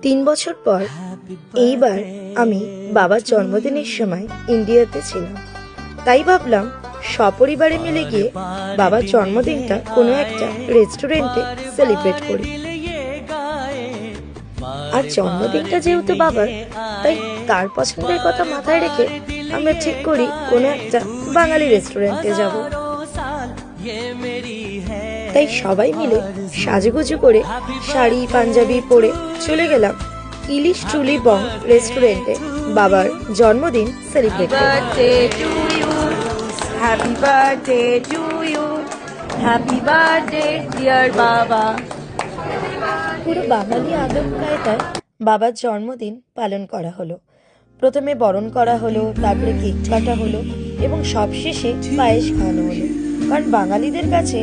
3 বছর পর এইবার আমি বাবার জন্মদিনের সময় ইন্ডিয়াতে ছিলাম, তাই ভাবলাম সপরিবারে মিলে গিয়ে বাবার জন্মদিনটা কোনো একটা রেস্টুরেন্টে সেলিব্রেট করি। আর জন্মদিনটা যেহেতু বাবার, তাই তার পছন্দের কথা মাথায় রেখে আমরা ঠিক করি কোনো একটা বাঙালি রেস্টুরেন্টে যাব। তাই সবাই মিলে সাজুগুজু করে শাড়ি পাঞ্জাবি পরে চলে গেলাম ইলিশ ট্রুলি বং রেস্টুরেন্টে বাবার জন্মদিন সেলিব্রেট করতে। Happy birthday to you, happy birthday dear বাবা। পুরো বাঙালি আদব কায়দায় বাবার জন্মদিন পালন করা হলো। প্রথমে বরণ করা হলো, তারপরে কেক কাটা হলো এবং সবশেষে পায়েস খাওয়ানো হলো, কারণ বাঙালিদের কাছে